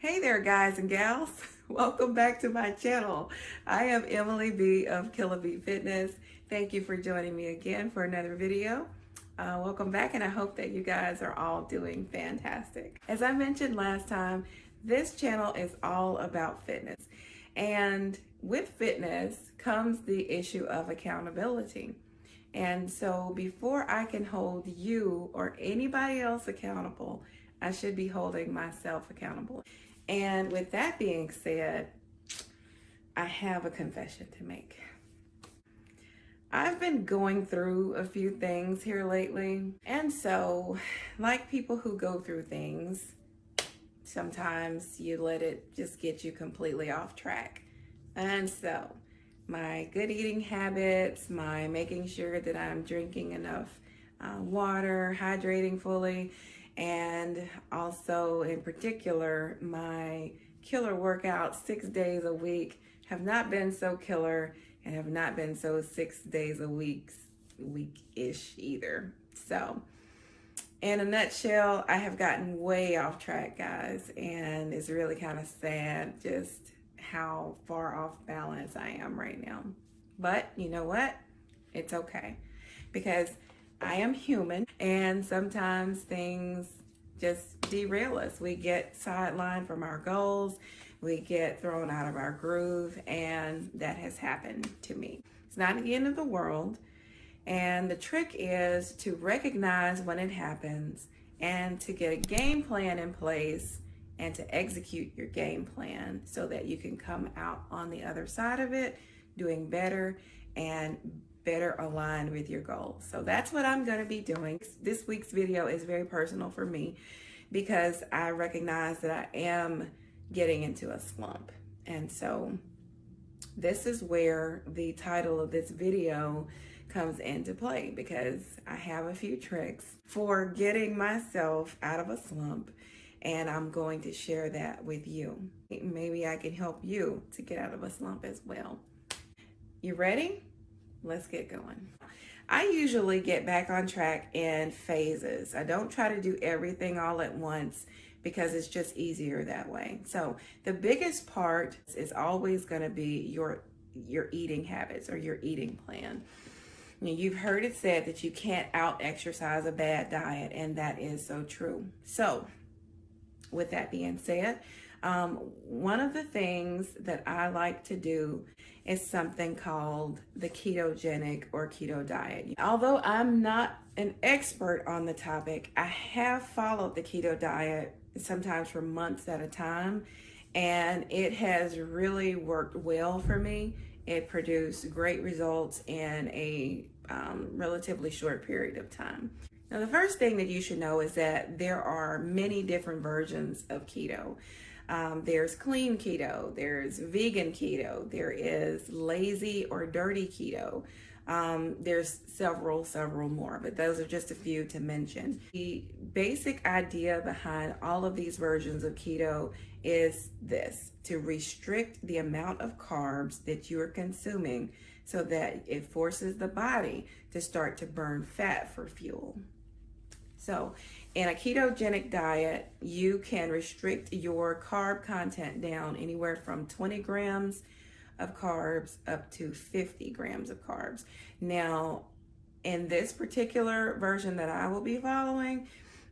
Hey there, guys and gals. Welcome back to my channel. I am Emily B of Killer Bee Fitness. Thank you for joining me again for another video. Welcome back, and I hope that you guys are all doing fantastic. As I mentioned last time, this channel is all about fitness. And with fitness comes the issue of accountability. And so before I can hold you or anybody else accountable, I should be holding myself accountable. And with that being said, I have a confession to make. I've been going through a few things here lately. And so, like people who go through things, sometimes you let it just get you completely off track. And so, my good eating habits, my making sure that I'm drinking enough water, hydrating fully, and also in particular, my killer workouts 6 days a week have not been so killer and have not been so 6 days a week-ish either. So in a nutshell, I have gotten way off track, guys, and it's really kind of sad just how far off balance I am right now. But you know what? It's okay, because I am human, and sometimes things just derail us. We get sidelined from our goals, we get thrown out of our groove, and that has happened to me. It's not the end of the world, and the trick is to recognize when it happens and to get a game plan in place and to execute your game plan so that you can come out on the other side of it doing better and better aligned with your goals. So that's what I'm going to be doing. This week's video is very personal for me because I recognize that I am getting into a slump. And so this is where the title of this video comes into play, because I have a few tricks for getting myself out of a slump, and I'm going to share that with you. Maybe I can help you to get out of a slump as well. You ready? Let's get going. I usually get back on track in phases. I don't try to do everything all at once because it's just easier that way. So the biggest part is always going to be your eating habits or your eating plan. You've heard it said that you can't out-exercise a bad diet, and that is so true. So with that being said, one of the things that I like to do is something called the ketogenic or keto diet. Although I'm not an expert on the topic, I have followed the keto diet sometimes for months at a time, and it has really worked well for me. It produced great results in a relatively short period of time. Now, the first thing that you should know is that there are many different versions of keto. There's clean keto, there's vegan keto, there is lazy or dirty keto. There's several more, but those are just a few to mention. The basic idea behind all of these versions of keto is this: to restrict the amount of carbs that you are consuming so that it forces the body to start to burn fat for fuel. So in a ketogenic diet, you can restrict your carb content down anywhere from 20 grams of carbs up to 50 grams of carbs. Now, in this particular version that I will be following,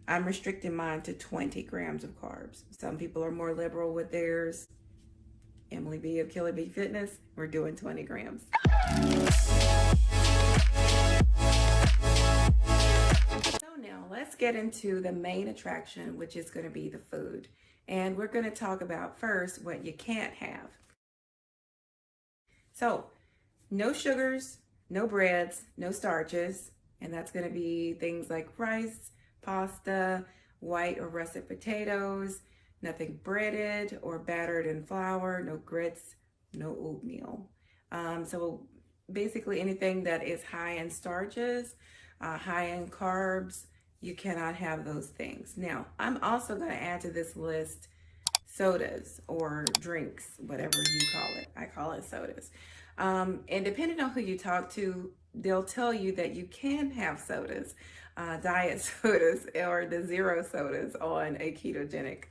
I'm restricting mine to 20 grams of carbs. Some people are more liberal with theirs. Emily B of Killer Bee Fitness, we're doing 20 grams. Now let's get into the main attraction, which is going to be the food. And we're going to talk about first what you can't have. So no sugars, no breads, no starches, and that's going to be things like rice, pasta, white or russet potatoes, nothing breaded or battered in flour, no grits, no oatmeal. So basically anything that is high in starches, high in carbs, you cannot have those things. Now, I'm also going to add to this list sodas or drinks, whatever you call it. I call it sodas. And depending on who you talk to, they'll tell you that you can have sodas, diet sodas or the zero sodas on a ketogenic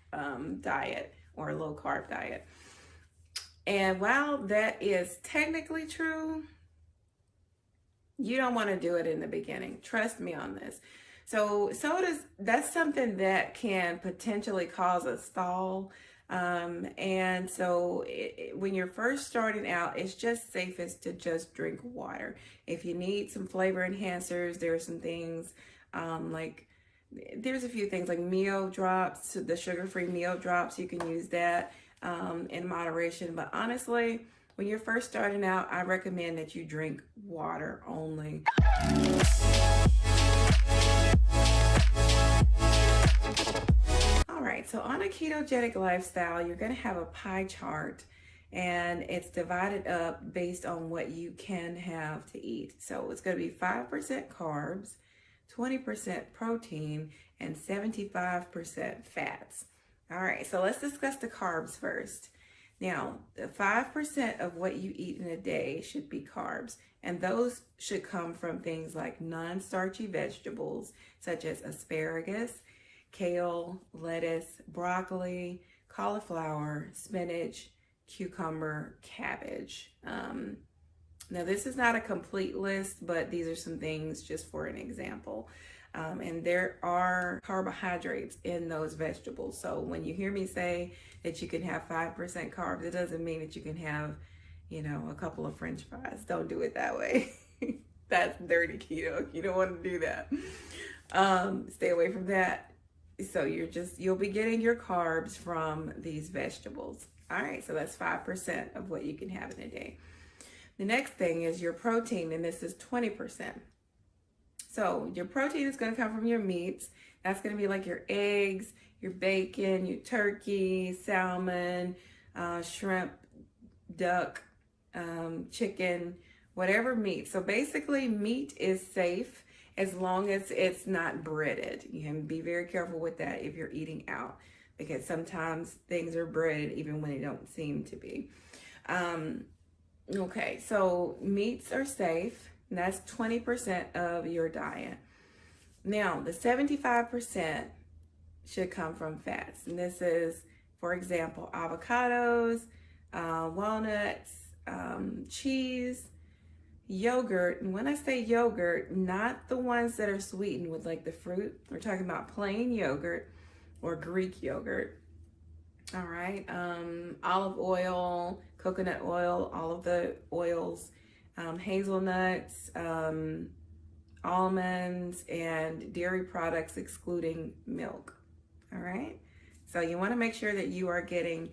diet or a low carb diet. And while that is technically true, you don't want to do it in the beginning. Trust me on this. So that's something that can potentially cause a stall. And so when you're first starting out, it's just safest to just drink water. If you need some flavor enhancers, there are some things there's a few things like Mio drops, the sugar-free Mio drops. You can use that in moderation. But honestly, when you're first starting out, I recommend that you drink water only. All right, so on a ketogenic lifestyle, you're going to have a pie chart, and it's divided up based on what you can have to eat. So it's going to be 5% carbs, 20% protein, and 75% fats. All right, so let's discuss the carbs first. Now, the 5% of what you eat in a day should be carbs, and those should come from things like non-starchy vegetables, such as asparagus, kale, lettuce, broccoli, cauliflower, spinach, cucumber, cabbage. Now, this is not a complete list, but these are some things just for an example. And there are carbohydrates in those vegetables. So when you hear me say that you can have 5% carbs, it doesn't mean that you can have, a couple of French fries. Don't do it that way. That's dirty keto. You don't want to do that. Stay away from that. So you'll be getting your carbs from these vegetables. All right, so that's 5% of what you can have in a day. The next thing is your protein, and this is 20%. So your protein is going to come from your meats. That's going to be like your eggs, your bacon, your turkey, salmon, shrimp, duck, chicken, whatever meat. So basically meat is safe as long as it's not breaded. You can be very careful with that if you're eating out, because sometimes things are breaded even when they don't seem to be. Okay, so meats are safe, and that's 20% of your diet. Now, the 75% should come from fats, and this is, for example, avocados, walnuts, cheese, yogurt. And when I say yogurt, not the ones that are sweetened with like the fruit. We're talking about plain yogurt or Greek yogurt. All right, olive oil, coconut oil, all of the oils, hazelnuts, almonds, and dairy products excluding milk. All right, so you want to make sure that you are getting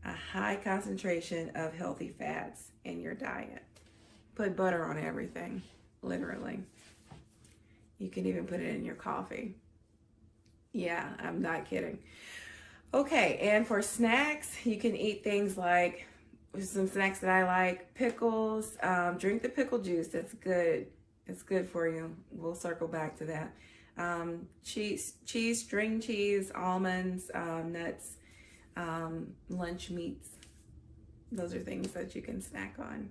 a high concentration of healthy fats in your diet. Put butter on everything, literally. You can even put it in your coffee. Yeah, I'm not kidding. Okay, and for snacks, you can eat things like some snacks that I like: pickles. Drink the pickle juice. That's good. It's good for you. We'll circle back to that. Cheese, string cheese, almonds, nuts, lunch meats. Those are things that you can snack on.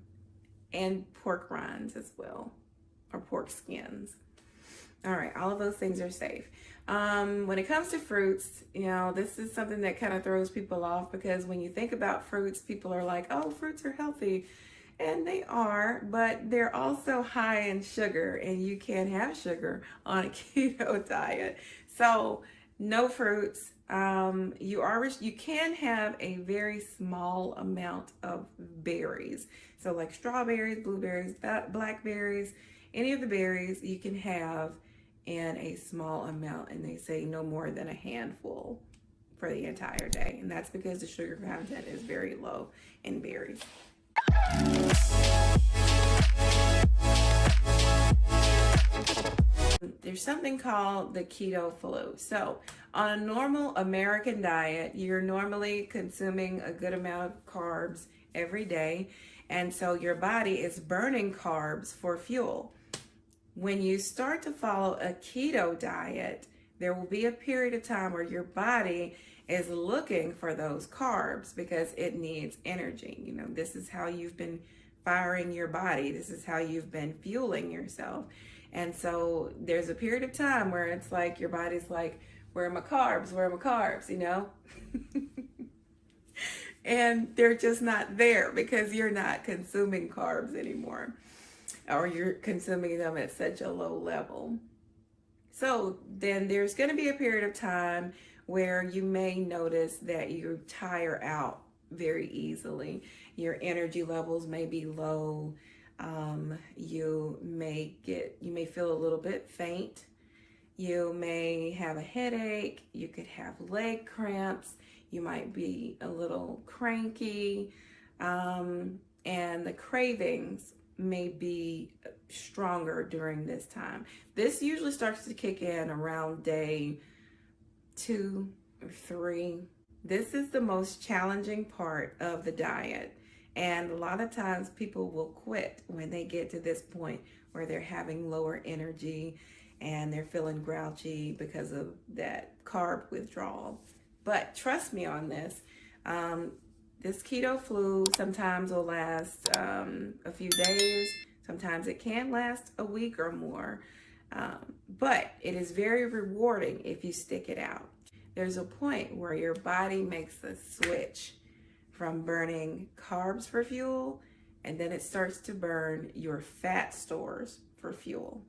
And pork rinds as well, or pork skins. All right, all of those things are safe. When it comes to fruits, this is something that kind of throws people off, because when you think about fruits, people are like, oh, fruits are healthy. And they are, but they're also high in sugar, and you can't have sugar on a keto diet. So no fruits. You can have a very small amount of berries. So like strawberries, blueberries, blackberries, any of the berries you can have in a small amount, and they say no more than a handful for the entire day. And that's because the sugar content is very low in berries. There's something called the keto flu. So on a normal American diet, you're normally consuming a good amount of carbs every day. And so your body is burning carbs for fuel. When you start to follow a keto diet, there will be a period of time where your body is looking for those carbs because it needs energy. This is how you've been firing your body. This is how you've been fueling yourself. And so there's a period of time where it's like your body's like, where are my carbs? Where are my carbs? and they're just not there because you're not consuming carbs anymore, or you're consuming them at such a low level. So then there's going to be a period of time where you may notice that you tire out very easily. Your energy levels may be low. You may feel a little bit faint. You may have a headache. You could have leg cramps. You might be a little cranky. And the cravings may be stronger during this time. This usually starts to kick in around day 2 or 3. This is the most challenging part of the diet. And a lot of times people will quit when they get to this point where they're having lower energy and they're feeling grouchy because of that carb withdrawal. But trust me on this. This keto flu sometimes will last a few days. Sometimes it can last a week or more. But it is very rewarding if you stick it out. There's a point where your body makes a switch from burning carbs for fuel, and then it starts to burn your fat stores for fuel.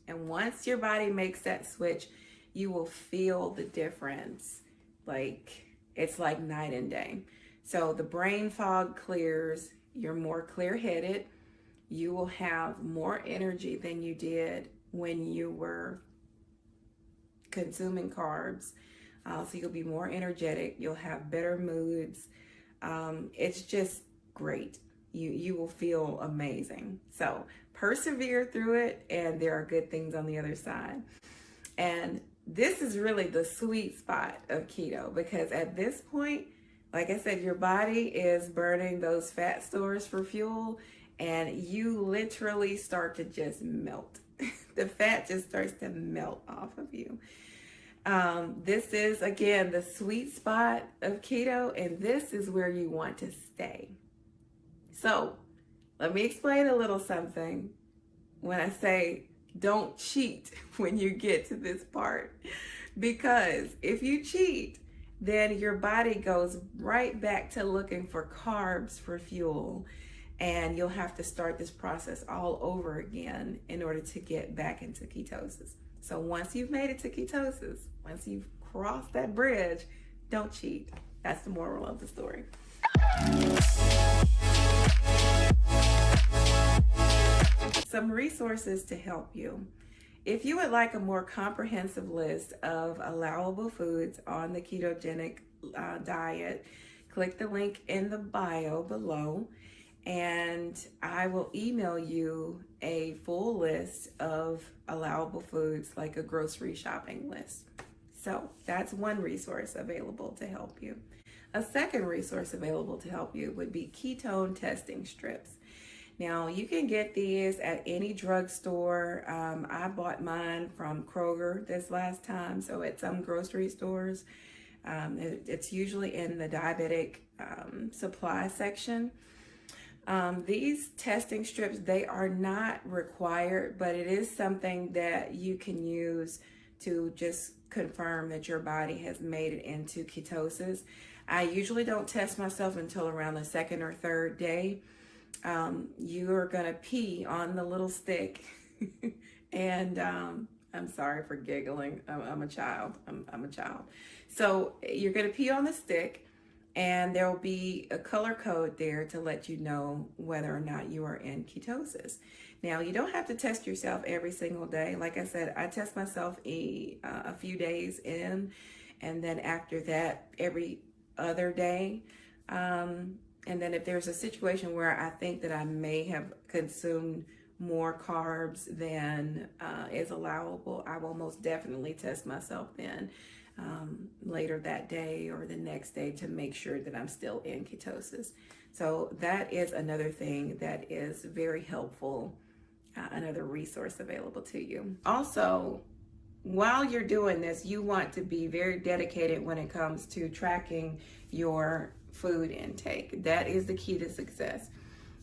And once your body makes that switch, you will feel the difference. It's like night and day. So the brain fog clears, you're more clear-headed, you will have more energy than you did when you were consuming carbs. So you'll be more energetic, you'll have better moods. It's just great. You will feel amazing. So persevere through it, and there are good things on the other side. And this is really the sweet spot of keto, because at this point, like I said, your body is burning those fat stores for fuel, and you literally start to just melt. The fat just starts to melt off of you. This is, again, the sweet spot of keto, and this is where you want to stay. So let me explain a little something when I say don't cheat when you get to this part. Because if you cheat, then your body goes right back to looking for carbs for fuel, and you'll have to start this process all over again in order to get back into ketosis. So once you've made it to ketosis, once you've crossed that bridge, don't cheat. That's the moral of the story. Some resources to help you. If you would like a more comprehensive list of allowable foods on the ketogenic diet, click the link in the bio below, and I will email you a full list of allowable foods, like a grocery shopping list. So that's one resource available to help you. A second resource available to help you would be ketone testing strips. Now, you can get these at any drugstore. I bought mine from Kroger this last time, so at some grocery stores. It's usually in the diabetic supply section. These testing strips, they are not required, but it is something that you can use to just confirm that your body has made it into ketosis. I usually don't test myself until around the second or third day. You are going to pee on the little stick. And I'm sorry for giggling. I'm a child. I'm a child. So you're going to pee on the stick, and there will be a color code there to let you know whether or not you are in ketosis. Now, you don't have to test yourself every single day. Like I said, I test myself a few days in, and then after that, every other day. And then if there's a situation where I think that I may have consumed more carbs than is allowable, I will most definitely test myself then later that day or the next day to make sure that I'm still in ketosis. So that is another thing that is very helpful, another resource available to you. Also, while you're doing this, you want to be very dedicated when it comes to tracking your food intake. That is the key to success.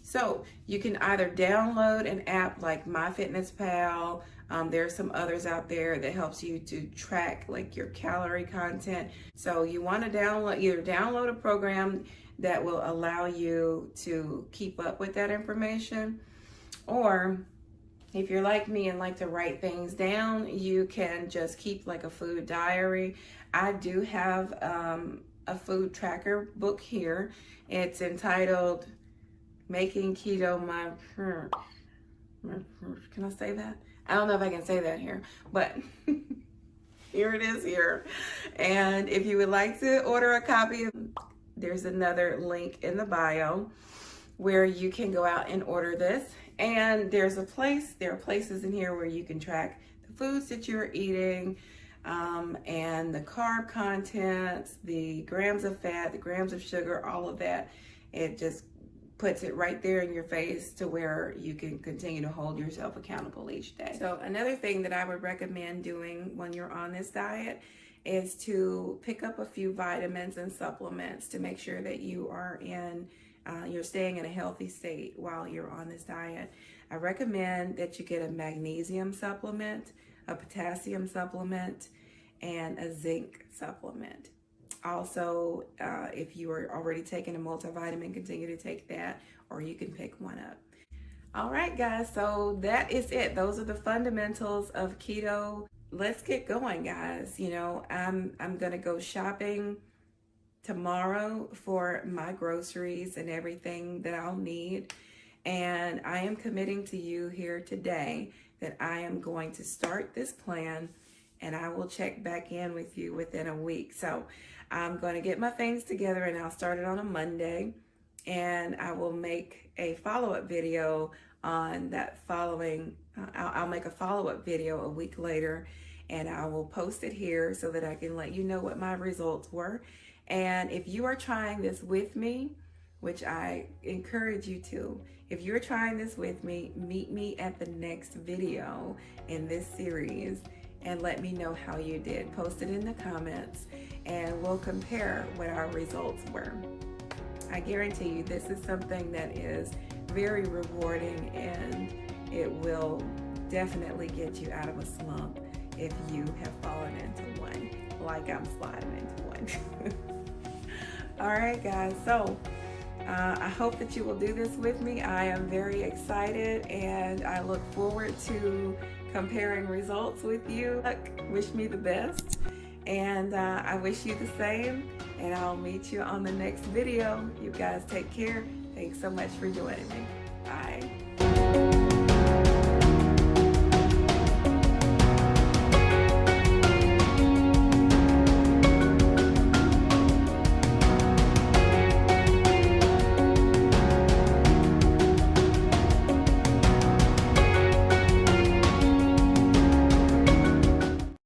So you can either download an app like MyFitnessPal, There's some others out there that helps you to track like your calorie content. So you want to download a program that will allow you to keep up with that information, or if you're like me and like to write things down, you can just keep like a food diary. I do have a food tracker book here. It's entitled Making Keto My... Can I say that? I don't know if I can say that here, but here it is here. And if you would like to order a copy, there's another link in the bio where you can go out and order this. And there are places in here where you can track the foods that you're eating, and the carb contents, the grams of fat, the grams of sugar, all of that. It just puts it right there in your face to where you can continue to hold yourself accountable each day. So another thing that I would recommend doing when you're on this diet is to pick up a few vitamins and supplements to make sure that you are you're staying in a healthy state while you're on this diet. I recommend that you get a magnesium supplement, a potassium supplement, and a zinc supplement. Also, if you are already taking a multivitamin, continue to take that, or you can pick one up. All right, guys, so that is it. Those are the fundamentals of keto. Let's get going, guys. You know, I'm gonna go shopping tomorrow for my groceries and everything that I'll need. And I am committing to you here today that I am going to start this plan, and I will check back in with you within a week. So I'm going to get my things together, and I'll start it on a Monday, and I will make a follow-up video on that following. I'll make a follow-up video a week later, and I will post it here so that I can let you know what my results were. And if you are trying this with me, which I encourage you to, if you're trying this with me, meet me at the next video in this series and let me know how you did. Post it in the comments and we'll compare what our results were. I guarantee you this is something that is very rewarding, and it will definitely get you out of a slump if you have fallen into one, like I'm sliding into one. All right, guys, so I hope that you will do this with me. I am very excited, and I look forward to comparing results with you. Wish me the best, and I wish you the same, and I'll meet you on the next video. You guys take care. Thanks so much for joining me. Bye.